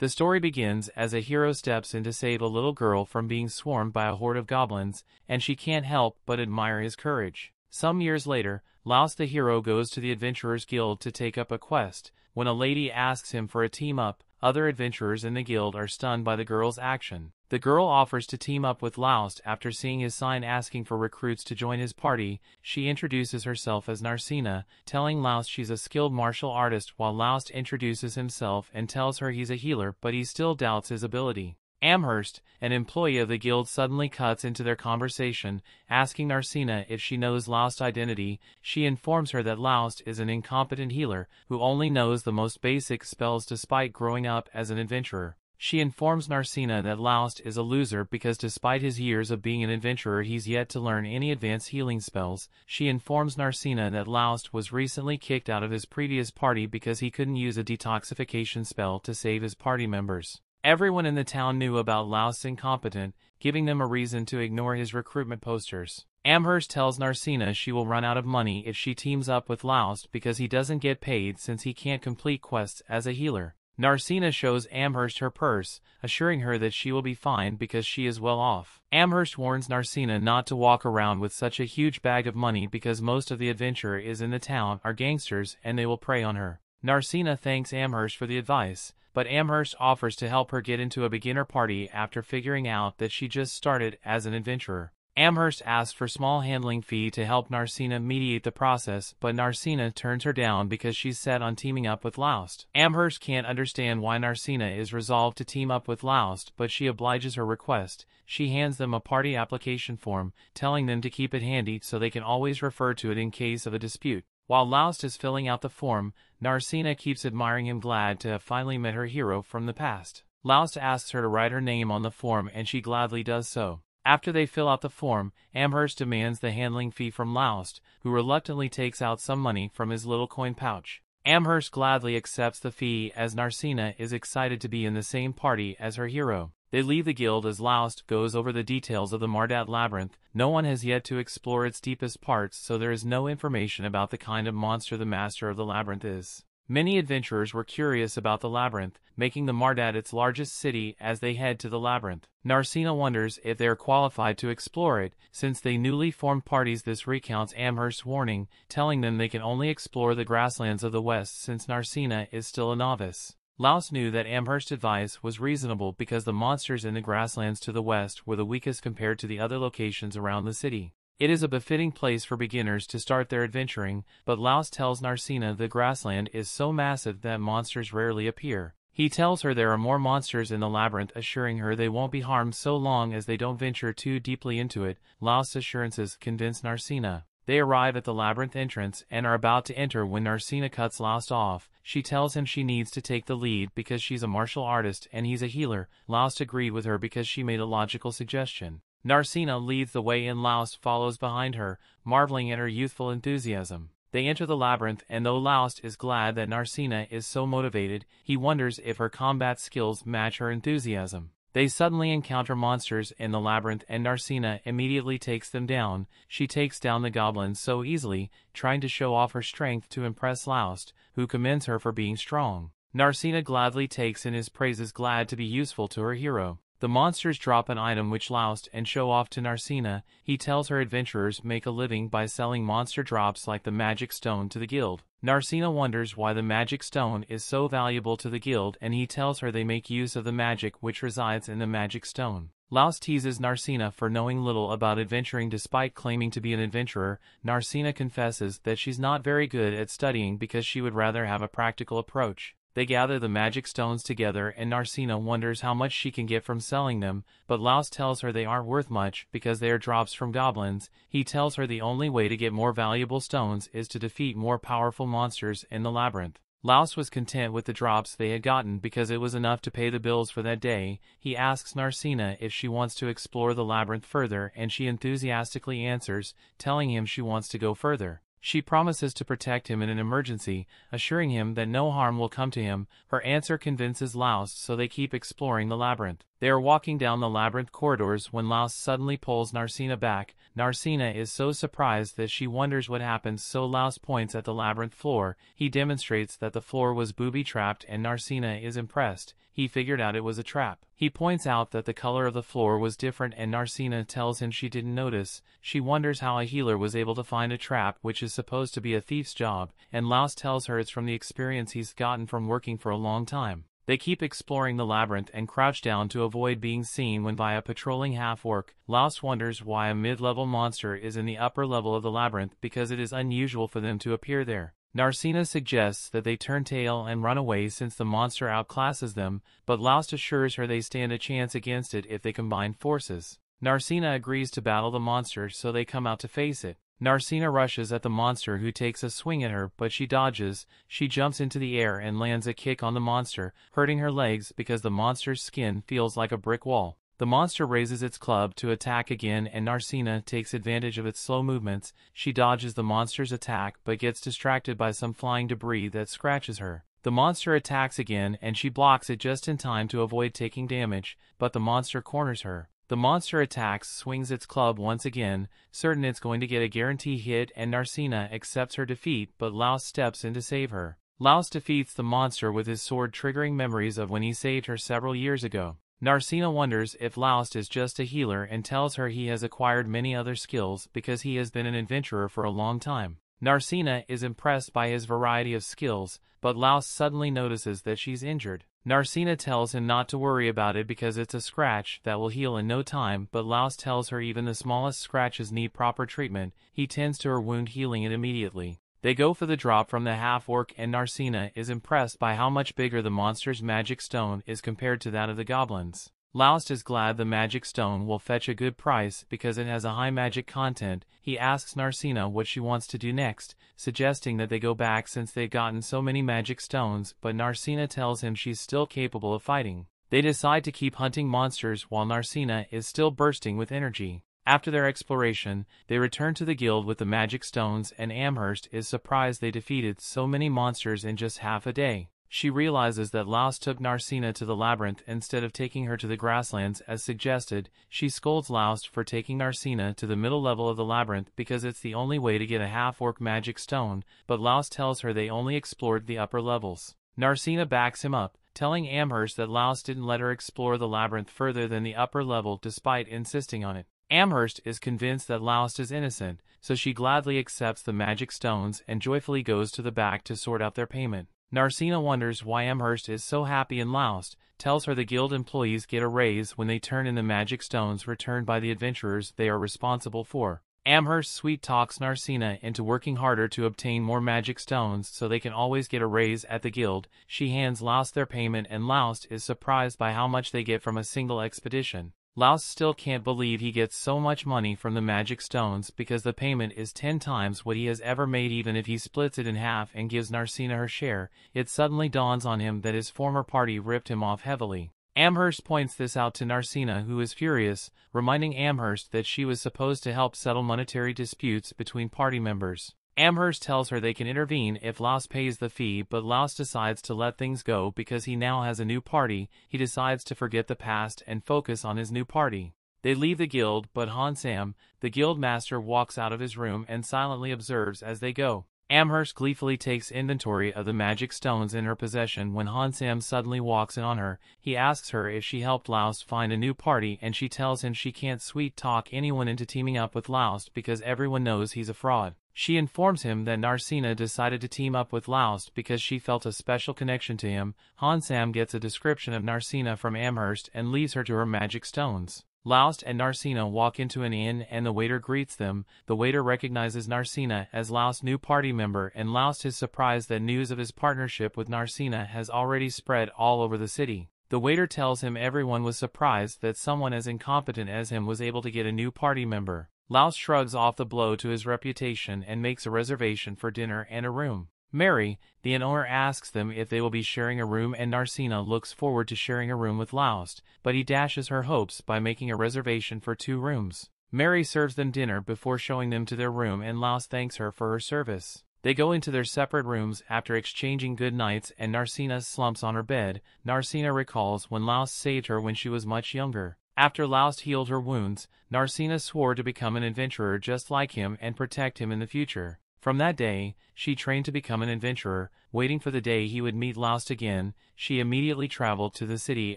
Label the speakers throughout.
Speaker 1: The story begins as a hero steps in to save a little girl from being swarmed by a horde of goblins, and she can't help but admire his courage. Some years later, Laos the hero goes to the Adventurers Guild to take up a quest. When a lady asks him for a team-up, other adventurers in the guild are stunned by the girl's action. The girl offers to team up with Laos after seeing his sign asking for recruits to join his party. She introduces herself as Narcina, telling Laos she's a skilled martial artist, while Laos introduces himself and tells her he's a healer, but he still doubts his ability. Amherst, an employee of the guild, suddenly cuts into their conversation, asking Narcina if she knows Laost's identity. She informs her that Laost is an incompetent healer who only knows the most basic spells despite growing up as an adventurer. She informs Narcina that Laost is a loser because despite his years of being an adventurer he's yet to learn any advanced healing spells. She informs Narcina that Laost was recently kicked out of his previous party because he couldn't use a detoxification spell to save his party members. Everyone in the town knew about Laost's incompetence, giving them a reason to ignore his recruitment posters. Amherst tells Narcina she will run out of money if she teams up with Laost because he doesn't get paid since he can't complete quests as a healer. Narcina shows Amherst her purse, assuring her that she will be fine because she is well off. Amherst warns Narcina not to walk around with such a huge bag of money because most of the adventurers in the town are gangsters and they will prey on her. Narcina thanks Amherst for the advice, but Amherst offers to help her get into a beginner party after figuring out that she just started as an adventurer. Amherst asks for a small handling fee to help Narcina mediate the process, but Narcina turns her down because she's set on teaming up with Laost. Amherst can't understand why Narcina is resolved to team up with Laost, but she obliges her request. She hands them a party application form, telling them to keep it handy so they can always refer to it in case of a dispute. While Laost is filling out the form, Narcina keeps admiring him, glad to have finally met her hero from the past. Laost asks her to write her name on the form and she gladly does so. After they fill out the form, Amherst demands the handling fee from Laost, who reluctantly takes out some money from his little coin pouch. Amherst gladly accepts the fee as Narcina is excited to be in the same party as her hero. They leave the guild as Laost goes over the details of the Mardat labyrinth. No one has yet to explore its deepest parts, so there is no information about the kind of monster the master of the labyrinth is. Many adventurers were curious about the labyrinth, making the Mardat its largest city as they head to the labyrinth. Narcina wonders if they are qualified to explore it, since they newly formed parties. This recounts Amherst's warning, telling them they can only explore the grasslands of the west since Narcina is still a novice. Laost knew that Amherst's advice was reasonable because the monsters in the grasslands to the west were the weakest compared to the other locations around the city. It is a befitting place for beginners to start their adventuring, but Laost tells Narcina the grassland is so massive that monsters rarely appear. He tells her there are more monsters in the labyrinth, assuring her they won't be harmed so long as they don't venture too deeply into it. Laost's assurances convince Narcina. They arrive at the labyrinth entrance and are about to enter when Narcina cuts Laost off. She tells him she needs to take the lead because she's a martial artist and he's a healer. Laost agreed with her because she made a logical suggestion. Narcina leads the way and Laost follows behind her, marveling at her youthful enthusiasm. They enter the labyrinth, and though Laost is glad that Narcina is so motivated, he wonders if her combat skills match her enthusiasm. They suddenly encounter monsters in the labyrinth and Narcina immediately takes them down. She takes down the goblins so easily, trying to show off her strength to impress Laost, who commends her for being strong. Narcina gladly takes in his praises, glad to be useful to her hero. The monsters drop an item which Laost and show off to Narcina. He tells her adventurers make a living by selling monster drops like the magic stone to the guild. Narcina wonders why the magic stone is so valuable to the guild, and he tells her they make use of the magic which resides in the magic stone. Laost teases Narcina for knowing little about adventuring despite claiming to be an adventurer. Narcina confesses that she's not very good at studying because she would rather have a practical approach. They gather the magic stones together and Narcina wonders how much she can get from selling them, but Laost tells her they aren't worth much because they are drops from goblins. He tells her the only way to get more valuable stones is to defeat more powerful monsters in the labyrinth. Laost was content with the drops they had gotten because it was enough to pay the bills for that day. He asks Narcina if she wants to explore the labyrinth further and she enthusiastically answers, telling him she wants to go further. She promises to protect him in an emergency, assuring him that no harm will come to him. Her answer convinces Laost, so they keep exploring the labyrinth. They are walking down the labyrinth corridors when Laos suddenly pulls Narcina back. Narcina is so surprised that she wonders what happened, so Laos points at the labyrinth floor. He demonstrates that the floor was booby-trapped and Narcina is impressed. He figured out it was a trap. He points out that the color of the floor was different and Narcina tells him she didn't notice. She wonders how a healer was able to find a trap, which is supposed to be a thief's job, and Laos tells her it's from the experience he's gotten from working for a long time. They keep exploring the labyrinth and crouch down to avoid being seen when by a patrolling half-orc. Laos wonders why a mid-level monster is in the upper level of the labyrinth because it is unusual for them to appear there. Narcina suggests that they turn tail and run away since the monster outclasses them, but Laos assures her they stand a chance against it if they combine forces. Narcina agrees to battle the monster, so they come out to face it. Narcina rushes at the monster, who takes a swing at her, but she dodges. She jumps into the air and lands a kick on the monster, hurting her legs because the monster's skin feels like a brick wall. The monster raises its club to attack again and Narcina takes advantage of its slow movements. She dodges the monster's attack but gets distracted by some flying debris that scratches her. The monster attacks again and she blocks it just in time to avoid taking damage, but the monster corners her. The monster attacks, swings its club once again, certain it's going to get a guarantee hit, and Narcina accepts her defeat, but Laos steps in to save her. Laos defeats the monster with his sword, triggering memories of when he saved her several years ago. Narcina wonders if Laos is just a healer and tells her he has acquired many other skills because he has been an adventurer for a long time. Narcina is impressed by his variety of skills, but Laos suddenly notices that she's injured. Narcina tells him not to worry about it because it's a scratch that will heal in no time, but Laos tells her even the smallest scratches need proper treatment. He tends to her wound, healing it immediately. They go for the drop from the half-orc and Narcina is impressed by how much bigger the monster's magic stone is compared to that of the goblins. Laos is glad the magic stone will fetch a good price because it has a high magic content. He asks Narcina what she wants to do next, suggesting that they go back since they've gotten so many magic stones, but Narcina tells him she's still capable of fighting. They decide to keep hunting monsters while Narcina is still bursting with energy. After their exploration, they return to the guild with the magic stones and Amherst is surprised they defeated so many monsters in just half a day. She realizes that Laos took Narcina to the labyrinth instead of taking her to the grasslands as suggested. She scolds Laos for taking Narcina to the middle level of the labyrinth because it's the only way to get a half-orc magic stone, but Laos tells her they only explored the upper levels. Narcina backs him up, telling Amherst that Laos didn't let her explore the labyrinth further than the upper level despite insisting on it. Amherst is convinced that Laos is innocent, so she gladly accepts the magic stones and joyfully goes to the back to sort out their payment. Narcina wonders why Amherst is so happy and Laos tells her the guild employees get a raise when they turn in the magic stones returned by the adventurers they are responsible for. Amherst sweet-talks Narcina into working harder to obtain more magic stones so they can always get a raise at the guild. She hands Laos their payment and Laos is surprised by how much they get from a single expedition. Laos still can't believe he gets so much money from the magic stones because the payment is 10 times what he has ever made. Even if he splits it in half and gives Narcina her share, it suddenly dawns on him that his former party ripped him off heavily. Amherst points this out to Narcina, who is furious, reminding Amherst that she was supposed to help settle monetary disputes between party members. Amherst tells her they can intervene if Laos pays the fee, but Laos decides to let things go because he now has a new party. He decides to forget the past and focus on his new party. They leave the guild, but Hansam, the guild master, walks out of his room and silently observes as they go. Amherst gleefully takes inventory of the magic stones in her possession when Hansam suddenly walks in on her. He asks her if she helped Laos find a new party and she tells him she can't sweet-talk anyone into teaming up with Laos because everyone knows he's a fraud. She informs him that Narcina decided to team up with Laos because she felt a special connection to him. Hansam gets a description of Narcina from Amherst and leaves her to her magic stones. Laos and Narcina walk into an inn and the waiter greets them. The waiter recognizes Narcina as Laos' new party member and Laos is surprised that news of his partnership with Narcina has already spread all over the city. The waiter tells him everyone was surprised that someone as incompetent as him was able to get a new party member. Laos shrugs off the blow to his reputation and makes a reservation for dinner and a room. Mary, the inn owner, asks them if they will be sharing a room and Narcina looks forward to sharing a room with Laos, but he dashes her hopes by making a reservation for 2 rooms. Mary serves them dinner before showing them to their room and Laos thanks her for her service. They go into their separate rooms after exchanging good nights, and Narcina slumps on her bed. Narcina recalls when Laust saved her when she was much younger. After Laust healed her wounds, Narcina swore to become an adventurer just like him and protect him in the future. From that day, she trained to become an adventurer, waiting for the day he would meet Laust again. She immediately traveled to the city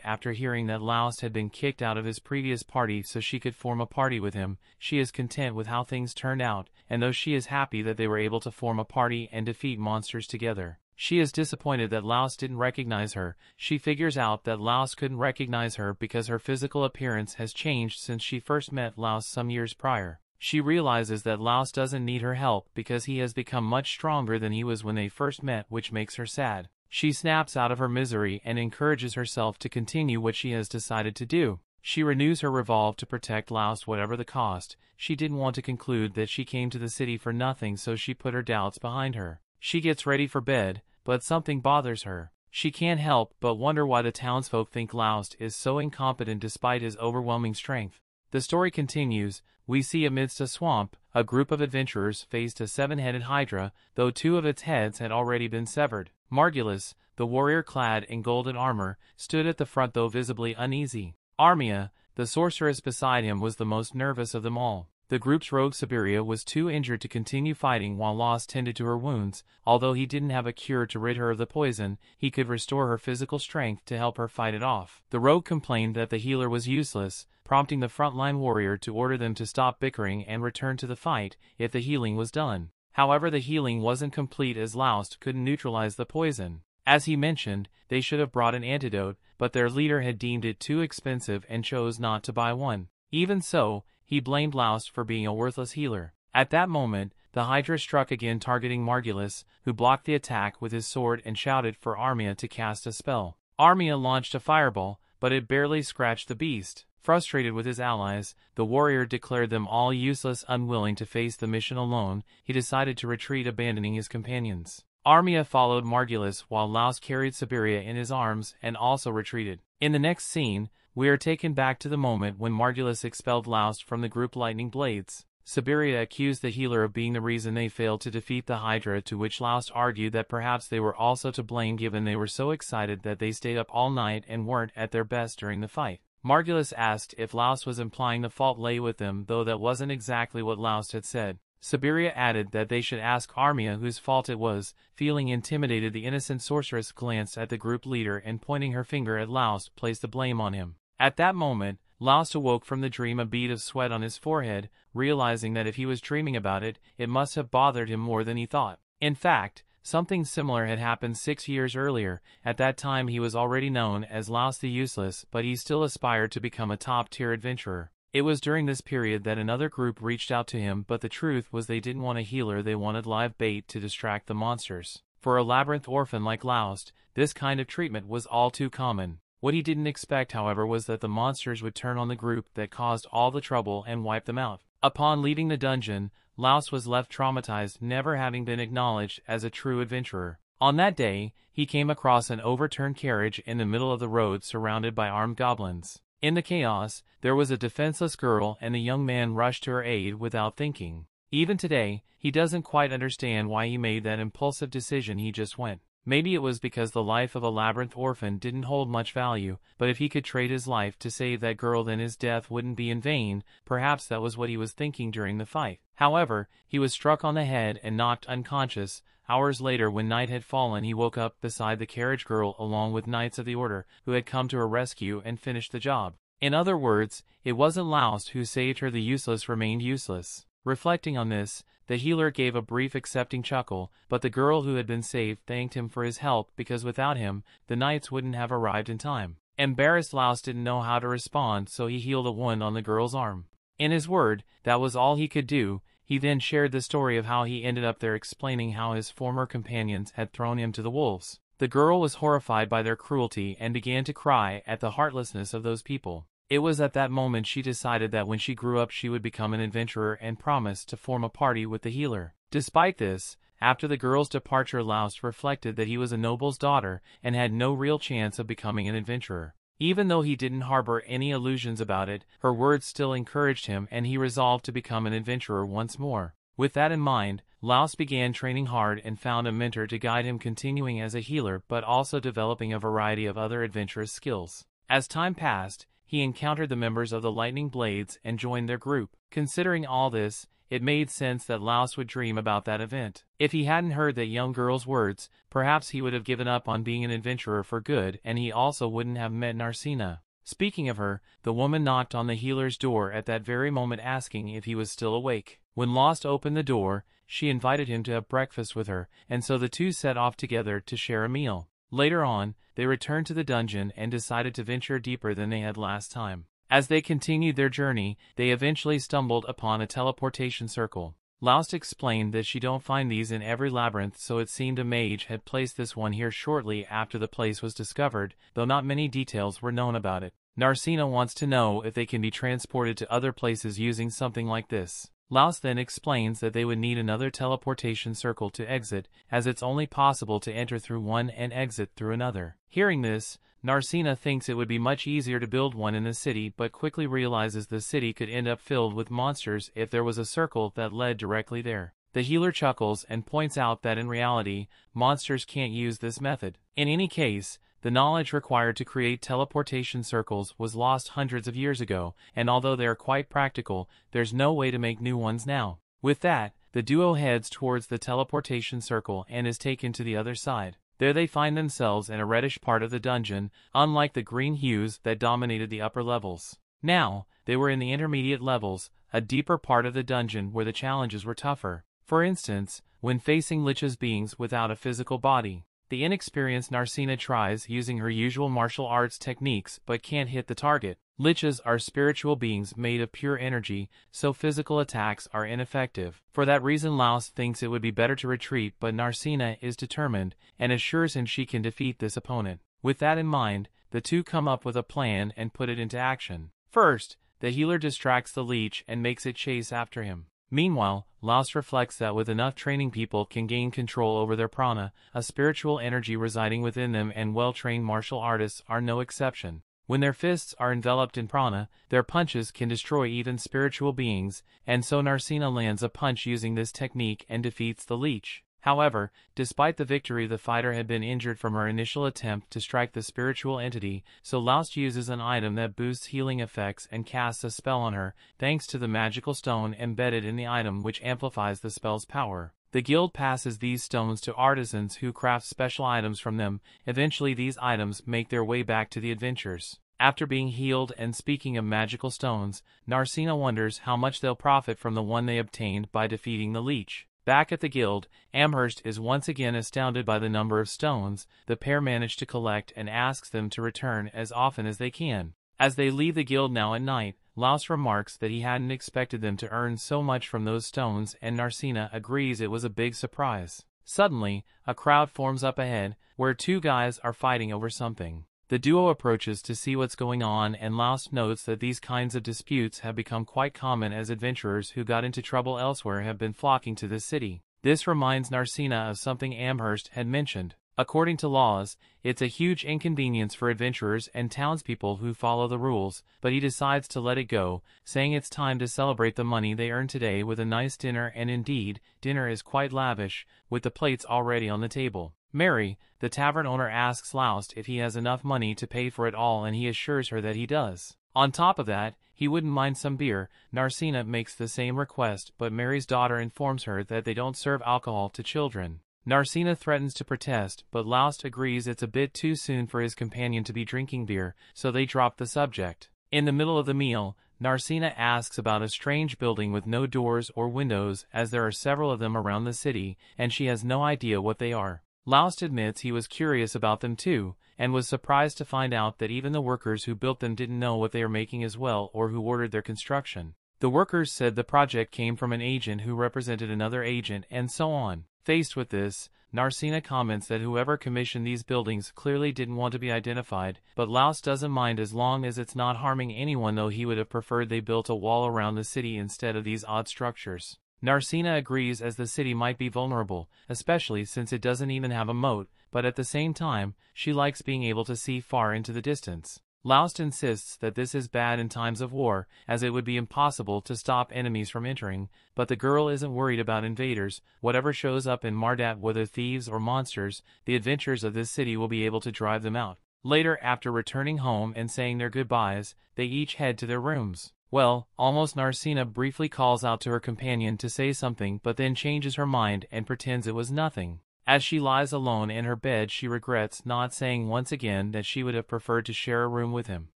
Speaker 1: after hearing that Laust had been kicked out of his previous party so she could form a party with him. She is content with how things turned out, and though she is happy that they were able to form a party and defeat monsters together, she is disappointed that Laust didn't recognize her. She figures out that Laust couldn't recognize her because her physical appearance has changed since she first met Laust some years prior. She realizes that Laust doesn't need her help because he has become much stronger than he was when they first met, which makes her sad. She snaps out of her misery and encourages herself to continue what she has decided to do. She renews her resolve to protect Laust whatever the cost. She didn't want to conclude that she came to the city for nothing, so she put her doubts behind her. She gets ready for bed, but something bothers her. She can't help but wonder why the townsfolk think Laust is so incompetent despite his overwhelming strength. The story continues. We see amidst a swamp, a group of adventurers faced a seven-headed hydra, though two of its heads had already been severed. Margulis, the warrior clad in golden armor, stood at the front though visibly uneasy. Armia, the sorceress beside him, was the most nervous of them all. The group's rogue Siberia was too injured to continue fighting while Laust tended to her wounds. Although he didn't have a cure to rid her of the poison, he could restore her physical strength to help her fight it off. The rogue complained that the healer was useless, prompting the frontline warrior to order them to stop bickering and return to the fight if the healing was done. However, the healing wasn't complete as Laust couldn't neutralize the poison. As he mentioned, they should have brought an antidote, but their leader had deemed it too expensive and chose not to buy one. Even so, he blamed Laust for being a worthless healer. At that moment, the Hydra struck again, targeting Margulis, who blocked the attack with his sword and shouted for Armia to cast a spell. Armia launched a fireball, but it barely scratched the beast. Frustrated with his allies, the warrior declared them all useless. Unwilling to face the mission alone, he decided to retreat, abandoning his companions. Armia followed Margulis while Laust carried Siberia in his arms and also retreated. In the next scene, we are taken back to the moment when Margulis expelled Laust from the group Lightning Blades. Siberia accused the healer of being the reason they failed to defeat the Hydra, to which Laust argued that perhaps they were also to blame given they were so excited that they stayed up all night and weren't at their best during the fight. Margulis asked if Laust was implying the fault lay with them, though that wasn't exactly what Laust had said. Siberia added that they should ask Armia whose fault it was. Feeling intimidated, the innocent sorceress glanced at the group leader and, pointing her finger at Laust, placed the blame on him. At that moment, Laust awoke from the dream, a bead of sweat on his forehead, realizing that if he was dreaming about it, it must have bothered him more than he thought. In fact, something similar had happened 6 years earlier. At that time he was already known as Laust the Useless, but he still aspired to become a top-tier adventurer. It was during this period that another group reached out to him, but the truth was they didn't want a healer, they wanted live bait to distract the monsters. For a labyrinth orphan like Laust, this kind of treatment was all too common. What he didn't expect, however, was that the monsters would turn on the group that caused all the trouble and wipe them out. Upon leaving the dungeon, Laust was left traumatized, never having been acknowledged as a true adventurer. On that day, he came across an overturned carriage in the middle of the road surrounded by armed goblins. In the chaos, there was a defenseless girl, and the young man rushed to her aid without thinking. Even today, he doesn't quite understand why he made that impulsive decision. He just went. Maybe it was because the life of a labyrinth orphan didn't hold much value, but if he could trade his life to save that girl, then his death wouldn't be in vain. Perhaps that was what he was thinking during the fight. However, he was struck on the head and knocked unconscious. Hours later, when night had fallen, he woke up beside the carriage girl along with Knights of the Order, who had come to her rescue and finished the job. In other words, it wasn't Laust who saved her, the useless remained useless. Reflecting on this, the healer gave a brief accepting chuckle, but the girl who had been saved thanked him for his help because without him, the knights wouldn't have arrived in time. Embarrassed, Laust didn't know how to respond, so he healed a wound on the girl's arm. In his word, that was all he could do. He then shared the story of how he ended up there, explaining how his former companions had thrown him to the wolves. The girl was horrified by their cruelty and began to cry at the heartlessness of those people. It was at that moment she decided that when she grew up she would become an adventurer and promised to form a party with the healer. Despite this, after the girl's departure, Laust reflected that he was a noble's daughter and had no real chance of becoming an adventurer. Even though he didn't harbor any illusions about it, her words still encouraged him, and he resolved to become an adventurer once more. With that in mind, Laos began training hard and found a mentor to guide him, continuing as a healer but also developing a variety of other adventurous skills. As time passed, he encountered the members of the Lightning Blades and joined their group. Considering all this, it made sense that Laos would dream about that event. If he hadn't heard that young girl's words, perhaps he would have given up on being an adventurer for good, and he also wouldn't have met Narcina. Speaking of her, the woman knocked on the healer's door at that very moment, asking if he was still awake. When Lost opened the door, she invited him to have breakfast with her, and so the two set off together to share a meal. Later on, they returned to the dungeon and decided to venture deeper than they had last time. As they continued their journey, they eventually stumbled upon a teleportation circle. Laust explained that she don't find these in every labyrinth, so it seemed a mage had placed this one here shortly after the place was discovered, though not many details were known about it. Narcina wants to know if they can be transported to other places using something like this. Laust then explains that they would need another teleportation circle to exit, as it's only possible to enter through one and exit through another. Hearing this, Narcina thinks it would be much easier to build one in the city, but quickly realizes the city could end up filled with monsters if there was a circle that led directly there. The healer chuckles and points out that in reality, monsters can't use this method. In any case, the knowledge required to create teleportation circles was lost hundreds of years ago, and although they are quite practical, there's no way to make new ones now. With that, the duo heads towards the teleportation circle and is taken to the other side. There they find themselves in a reddish part of the dungeon, unlike the green hues that dominated the upper levels. Now, they were in the intermediate levels, a deeper part of the dungeon where the challenges were tougher. For instance, when facing liches beings without a physical body. The inexperienced Narcina tries using her usual martial arts techniques but can't hit the target. Liches are spiritual beings made of pure energy, so physical attacks are ineffective. For that reason, Laos thinks it would be better to retreat, but Narcina is determined and assures him she can defeat this opponent. With that in mind, the two come up with a plan and put it into action. First, the healer distracts the leech and makes it chase after him. Meanwhile, Laos reflects that with enough training, people can gain control over their prana, a spiritual energy residing within them, and well-trained martial artists are no exception. When their fists are enveloped in prana, their punches can destroy even spiritual beings, and so Narcina lands a punch using this technique and defeats the leech. However, despite the victory, the fighter had been injured from her initial attempt to strike the spiritual entity, so Laust uses an item that boosts healing effects and casts a spell on her, thanks to the magical stone embedded in the item, which amplifies the spell's power. The guild passes these stones to artisans who craft special items from them. Eventually these items make their way back to the adventurers. After being healed and speaking of magical stones, Narcina wonders how much they'll profit from the one they obtained by defeating the leech. Back at the guild, Amherst is once again astounded by the number of stones the pair manage to collect and asks them to return as often as they can. As they leave the guild now at night, Laos remarks that he hadn't expected them to earn so much from those stones, and Narcina agrees it was a big surprise. Suddenly, a crowd forms up ahead, where two guys are fighting over something. The duo approaches to see what's going on, and Laos notes that these kinds of disputes have become quite common, as adventurers who got into trouble elsewhere have been flocking to this city. This reminds Narcina of something Amherst had mentioned. According to laws, it's a huge inconvenience for adventurers and townspeople who follow the rules, but he decides to let it go, saying it's time to celebrate the money they earned today with a nice dinner, and indeed, dinner is quite lavish, with the plates already on the table. Mary, the tavern owner, asks Laust if he has enough money to pay for it all, and he assures her that he does. On top of that, he wouldn't mind some beer. Narcina makes the same request, but Mary's daughter informs her that they don't serve alcohol to children. Narcina threatens to protest, but Laust agrees it's a bit too soon for his companion to be drinking beer, so they drop the subject. In the middle of the meal, Narcina asks about a strange building with no doors or windows, as there are several of them around the city, and she has no idea what they are. Laust admits he was curious about them too, and was surprised to find out that even the workers who built them didn't know what they are making as well, or who ordered their construction. The workers said the project came from an agent who represented another agent, and so on. Faced with this, Narcina comments that whoever commissioned these buildings clearly didn't want to be identified, but Laust doesn't mind as long as it's not harming anyone, though he would have preferred they built a wall around the city instead of these odd structures. Narcina agrees, as the city might be vulnerable, especially since it doesn't even have a moat, but at the same time, she likes being able to see far into the distance. Laust insists that this is bad in times of war, as it would be impossible to stop enemies from entering, but the girl isn't worried about invaders. Whatever shows up in Mardat, whether thieves or monsters, the adventurers of this city will be able to drive them out. Later, after returning home and saying their goodbyes, they each head to their rooms. Well, almost Narcina briefly calls out to her companion to say something but then changes her mind and pretends it was nothing. As she lies alone in her bed, she regrets not saying once again that she would have preferred to share a room with him.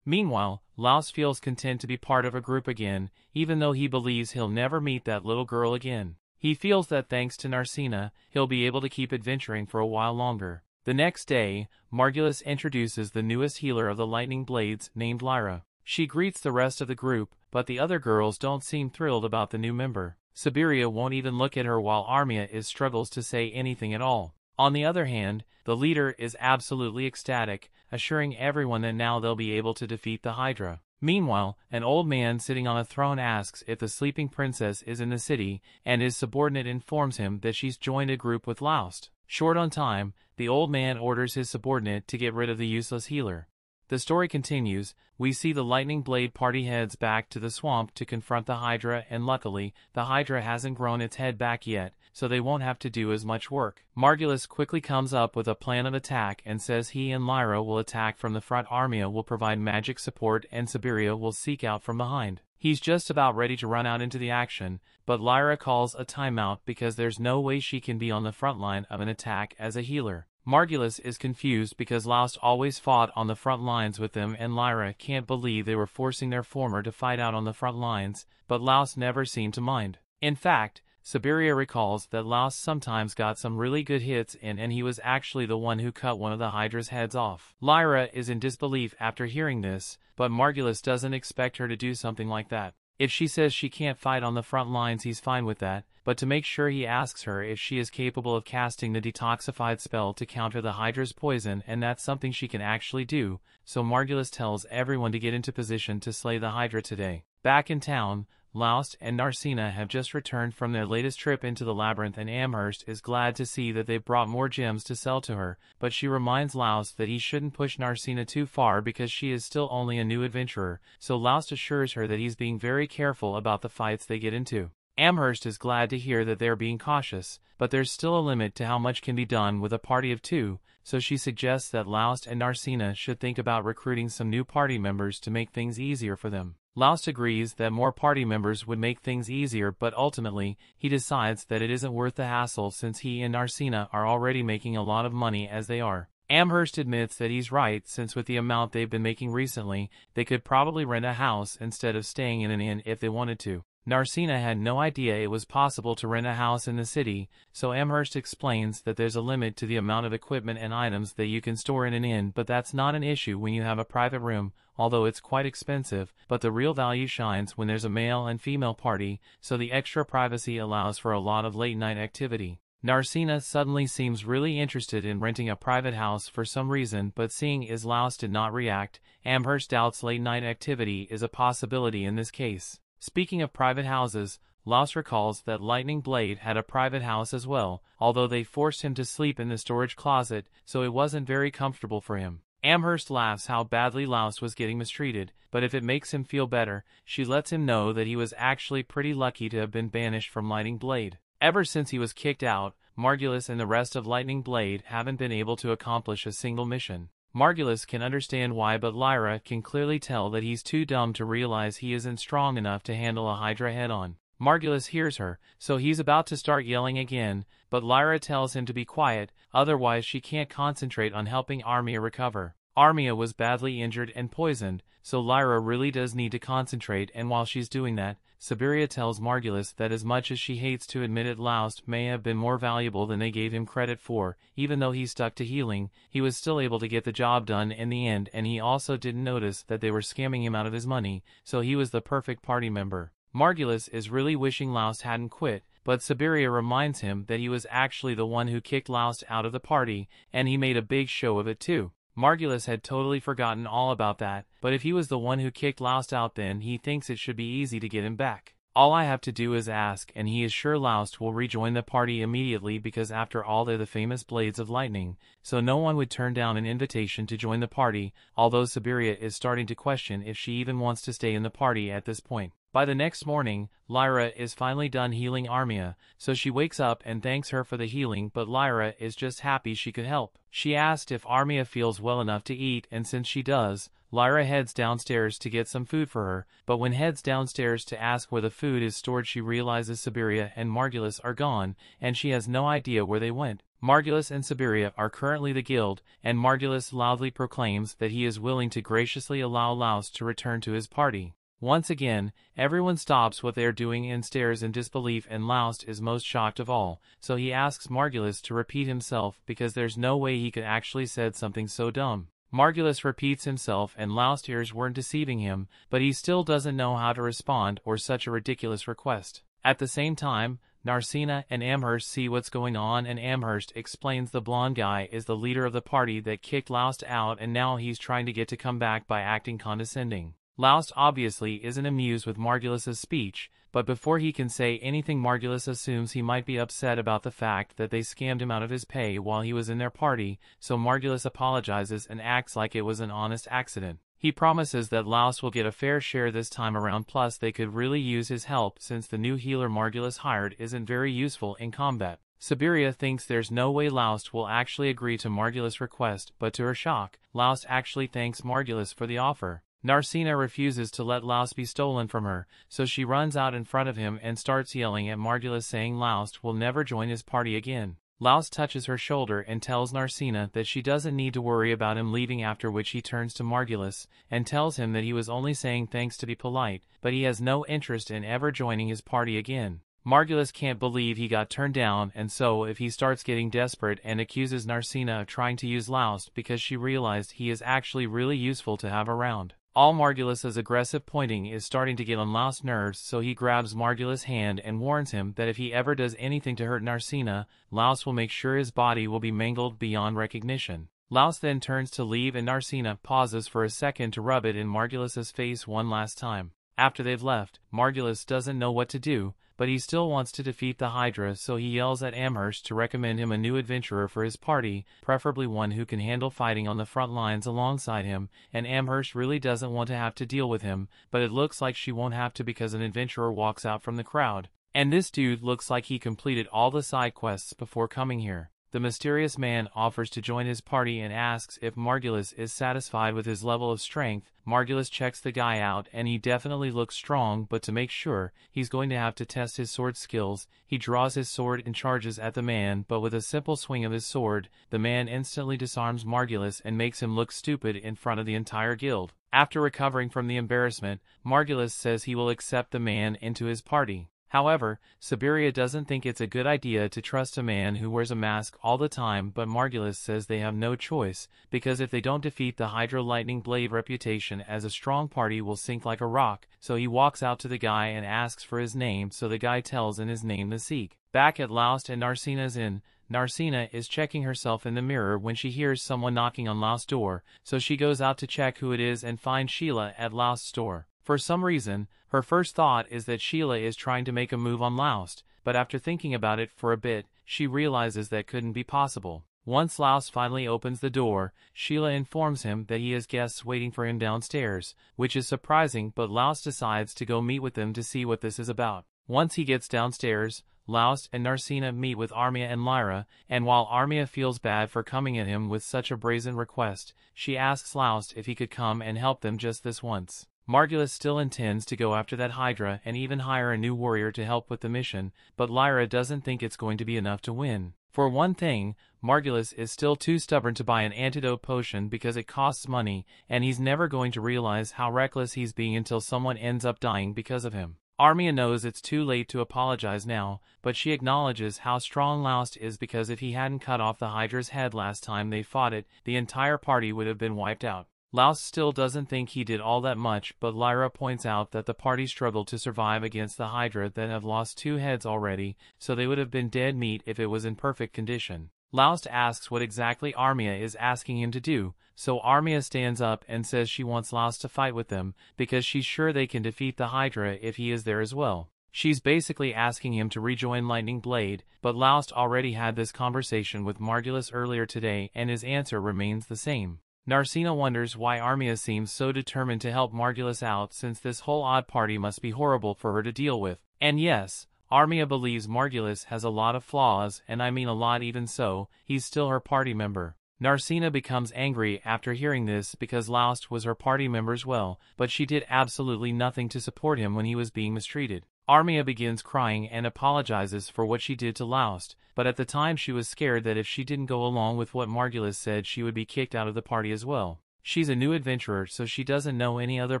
Speaker 1: Meanwhile, Laust feels content to be part of a group again, even though he believes he'll never meet that little girl again. He feels that thanks to Narcina, he'll be able to keep adventuring for a while longer. The next day, Margulis introduces the newest healer of the Lightning Blades, named Lyra. She greets the rest of the group, but the other girls don't seem thrilled about the new member. Siberia won't even look at her while Armia struggles to say anything at all. On the other hand, the leader is absolutely ecstatic, assuring everyone that now they'll be able to defeat the Hydra. Meanwhile, an old man sitting on a throne asks if the sleeping princess is in the city, and his subordinate informs him that she's joined a group with Laust. Short on time, the old man orders his subordinate to get rid of the useless healer. The story continues. We see the Lightning Blade party heads back to the swamp to confront the Hydra, and luckily, the Hydra hasn't grown its head back yet, so they won't have to do as much work. Margulis quickly comes up with a plan of attack and says he and Lyra will attack from the front, Armia will provide magic support, and Siberia will seek out from behind. He's just about ready to run out into the action, but Lyra calls a timeout because there's no way she can be on the front line of an attack as a healer. Margulis is confused because Laust always fought on the front lines with them, and Lyra can't believe they were forcing their former to fight out on the front lines, but Laust never seemed to mind. In fact, Siberia recalls that Laust sometimes got some really good hits in, and he was actually the one who cut one of the Hydra's heads off. Lyra is in disbelief after hearing this, but Margulis doesn't expect her to do something like that. If she says she can't fight on the front lines, he's fine with that, but to make sure he asks her if she is capable of casting the detoxified spell to counter the Hydra's poison, and that's something she can actually do, so Margulis tells everyone to get into position to slay the Hydra today. Back in town, Laust and Narcina have just returned from their latest trip into the labyrinth, and Amherst is glad to see that they've brought more gems to sell to her, but she reminds Laust that he shouldn't push Narcina too far because she is still only a new adventurer, so Laust assures her that he's being very careful about the fights they get into. Amherst is glad to hear that they're being cautious, but there's still a limit to how much can be done with a party of two, so she suggests that Laust and Narcina should think about recruiting some new party members to make things easier for them. Laust agrees that more party members would make things easier, but ultimately, he decides that it isn't worth the hassle since he and Narcina are already making a lot of money as they are. Amherst admits that he's right, since with the amount they've been making recently, they could probably rent a house instead of staying in an inn if they wanted to. Narcina had no idea it was possible to rent a house in the city, so Amherst explains that there's a limit to the amount of equipment and items that you can store in an inn, but that's not an issue when you have a private room, although it's quite expensive, but the real value shines when there's a male and female party, so the extra privacy allows for a lot of late-night activity. Narcina suddenly seems really interested in renting a private house for some reason, but seeing as Laust did not react, Amherst doubts late-night activity is a possibility in this case. Speaking of private houses, Laust recalls that Lightning Blade had a private house as well, although they forced him to sleep in the storage closet, so it wasn't very comfortable for him. Amherst laughs how badly Laust was getting mistreated, but if it makes him feel better, she lets him know that he was actually pretty lucky to have been banished from Lightning Blade. Ever since he was kicked out, Margulis and the rest of Lightning Blade haven't been able to accomplish a single mission. Margulis can understand why, but Lyra can clearly tell that he's too dumb to realize he isn't strong enough to handle a Hydra head-on. Margulis hears her, so he's about to start yelling again, but Lyra tells him to be quiet, otherwise she can't concentrate on helping Armia recover. Armia was badly injured and poisoned, so Lyra really does need to concentrate, and while she's doing that, Siberia tells Margulis that as much as she hates to admit it, Laust may have been more valuable than they gave him credit for. Even though he stuck to healing, he was still able to get the job done in the end, and he also didn't notice that they were scamming him out of his money, so he was the perfect party member. Margulis is really wishing Laust hadn't quit, but Siberia reminds him that he was actually the one who kicked Laust out of the party, and he made a big show of it too. Margulis had totally forgotten all about that, but if he was the one who kicked Laust out, then he thinks it should be easy to get him back. All I have to do is ask, and he is sure Laust will rejoin the party immediately because after all they're the famous Blades of Lightning, so no one would turn down an invitation to join the party, although Siberia is starting to question if she even wants to stay in the party at this point. By the next morning, Lyra is finally done healing Armia, so she wakes up and thanks her for the healing, but Lyra is just happy she could help. She asked if Armia feels well enough to eat, and since she does, Lyra heads downstairs to get some food for her, but when heads downstairs to ask where the food is stored she realizes Siberia and Margulis are gone, and she has no idea where they went. Margulis and Siberia are currently the guild, and Margulis loudly proclaims that he is willing to graciously allow Laust to return to his party. Once again, everyone stops what they are doing and stares in disbelief, and Laust is most shocked of all, so he asks Margulis to repeat himself because there's no way he could actually said something so dumb. Margulis repeats himself and Laust's ears weren't deceiving him, but he still doesn't know how to respond or such a ridiculous request. At the same time, Narcina and Amherst see what's going on, and Amherst explains the blonde guy is the leader of the party that kicked Laust out and now he's trying to get to come back by acting condescending. Laust obviously isn't amused with Margulis's speech, but before he can say anything Margulis assumes he might be upset about the fact that they scammed him out of his pay while he was in their party, so Margulis apologizes and acts like it was an honest accident. He promises that Laust will get a fair share this time around, plus they could really use his help since the new healer Margulis hired isn't very useful in combat. Siberia thinks there's no way Laust will actually agree to Margulis' request, but to her shock, Laust actually thanks Margulis for the offer. Narcina refuses to let Laust be stolen from her, so she runs out in front of him and starts yelling at Margulis saying Laust will never join his party again. Laust touches her shoulder and tells Narcina that she doesn't need to worry about him leaving, after which he turns to Margulis and tells him that he was only saying thanks to be polite, but he has no interest in ever joining his party again. Margulis can't believe he got turned down, and so if he starts getting desperate and accuses Narcina of trying to use Laust because she realized he is actually really useful to have around. All Margulis's aggressive pointing is starting to get on Laust's nerves, so he grabs Margulis' hand and warns him that if he ever does anything to hurt Narcina, Laust will make sure his body will be mangled beyond recognition. Laust then turns to leave and Narcina pauses for a second to rub it in Margulis's face one last time. After they've left, Margulis doesn't know what to do, but he still wants to defeat the Hydra, so he yells at Amherst to recommend him a new adventurer for his party, preferably one who can handle fighting on the front lines alongside him, and Amherst really doesn't want to have to deal with him, but it looks like she won't have to because an adventurer walks out from the crowd. And this dude looks like he completed all the side quests before coming here. The mysterious man offers to join his party and asks if Margulis is satisfied with his level of strength. Margulis checks the guy out and he definitely looks strong, but to make sure, he's going to have to test his sword skills. He draws his sword and charges at the man, but with a simple swing of his sword, the man instantly disarms Margulis and makes him look stupid in front of the entire guild. After recovering from the embarrassment, Margulis says he will accept the man into his party. However, Siberia doesn't think it's a good idea to trust a man who wears a mask all the time, but Margulis says they have no choice, because if they don't defeat the Hydra, Lightning Blade reputation as a strong party will sink like a rock, so he walks out to the guy and asks for his name, so the guy tells in his name the Seek. Back at Laust and Narcina's inn, Narcina is checking herself in the mirror when she hears someone knocking on Laust's door, so she goes out to check who it is and finds Sheila at Laust's store. For some reason, her first thought is that Sheila is trying to make a move on Laust, but after thinking about it for a bit, she realizes that couldn't be possible. Once Laust finally opens the door, Sheila informs him that he has guests waiting for him downstairs, which is surprising, but Laust decides to go meet with them to see what this is about. Once he gets downstairs, Laust and Narcina meet with Armia and Lyra, and while Armia feels bad for coming at him with such a brazen request, she asks Laust if he could come and help them just this once. Margulis still intends to go after that Hydra and even hire a new warrior to help with the mission, but Lyra doesn't think it's going to be enough to win. For one thing, Margulis is still too stubborn to buy an antidote potion because it costs money, and he's never going to realize how reckless he's being until someone ends up dying because of him. Armia knows it's too late to apologize now, but she acknowledges how strong Laust is because if he hadn't cut off the Hydra's head last time they fought it, the entire party would have been wiped out. Laust still doesn't think he did all that much, but Lyra points out that the party struggled to survive against the Hydra that have lost 2 heads already, so they would have been dead meat if it was in perfect condition. Laust asks what exactly Armia is asking him to do, so Armia stands up and says she wants Laust to fight with them, because she's sure they can defeat the Hydra if he is there as well. She's basically asking him to rejoin Lightning Blade, but Laust already had this conversation with Margulis earlier today and his answer remains the same. Narcina wonders why Armia seems so determined to help Margulis out since this whole odd party must be horrible for her to deal with. And yes, Armia believes Margulis has a lot of flaws, and I mean a lot. Even so, he's still her party member. Narcina becomes angry after hearing this because Laust was her party member as well, but she did absolutely nothing to support him when he was being mistreated. Armia begins crying and apologizes for what she did to Laust, but at the time she was scared that if she didn't go along with what Margulis said she would be kicked out of the party as well. She's a new adventurer, so she doesn't know any other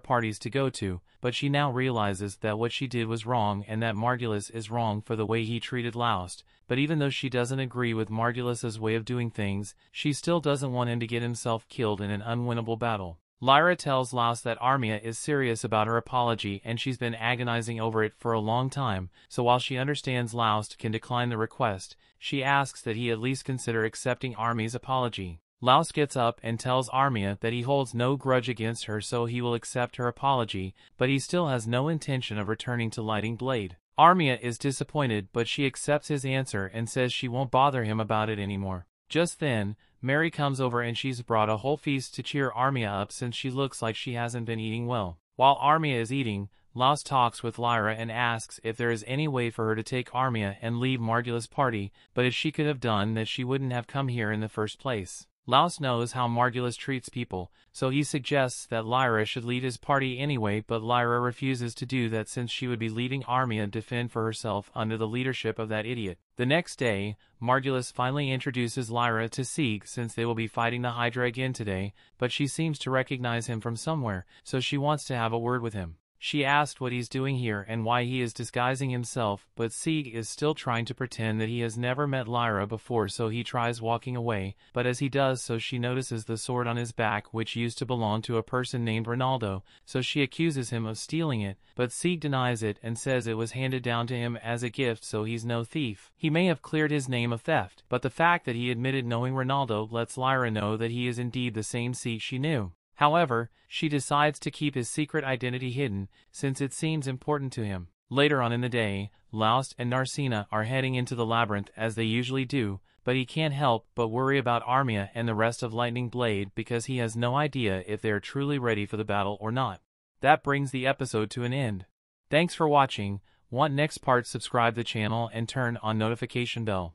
Speaker 1: parties to go to, but she now realizes that what she did was wrong and that Margulis is wrong for the way he treated Laust. But even though she doesn't agree with Margulis's way of doing things, she still doesn't want him to get himself killed in an unwinnable battle. Lyra tells Laust that Armia is serious about her apology and she's been agonizing over it for a long time, so while she understands Laust can decline the request, she asks that he at least consider accepting Armia's apology. Laust gets up and tells Armia that he holds no grudge against her, so he will accept her apology, but he still has no intention of returning to Lightning Blade. Armia is disappointed, but she accepts his answer and says she won't bother him about it anymore. Just then, Mary comes over and she's brought a whole feast to cheer Armia up since she looks like she hasn't been eating well. While Armia is eating, Laust talks with Lyra and asks if there is any way for her to take Armia and leave Margulis' party, but if she could have done that she wouldn't have come here in the first place. Laust knows how Margulis treats people, so he suggests that Lyra should lead his party anyway, but Lyra refuses to do that since she would be leaving Armia to defend for herself under the leadership of that idiot. The next day, Margulis finally introduces Lyra to Sieg since they will be fighting the Hydra again today, but she seems to recognize him from somewhere, so she wants to have a word with him. She asked what he's doing here and why he is disguising himself, but Sieg is still trying to pretend that he has never met Lyra before, so he tries walking away, but as he does so she notices the sword on his back which used to belong to a person named Ronaldo, so she accuses him of stealing it, but Sieg denies it and says it was handed down to him as a gift, so he's no thief. He may have cleared his name of theft, but the fact that he admitted knowing Ronaldo lets Lyra know that he is indeed the same Sieg she knew. However, she decides to keep his secret identity hidden, since it seems important to him. Later on in the day, Laust and Narcina are heading into the labyrinth as they usually do, but he can't help but worry about Armia and the rest of Lightning Blade because he has no idea if they are truly ready for the battle or not. That brings the episode to an end. Thanks for watching. Want next part? Subscribe the channel and turn on notification bell.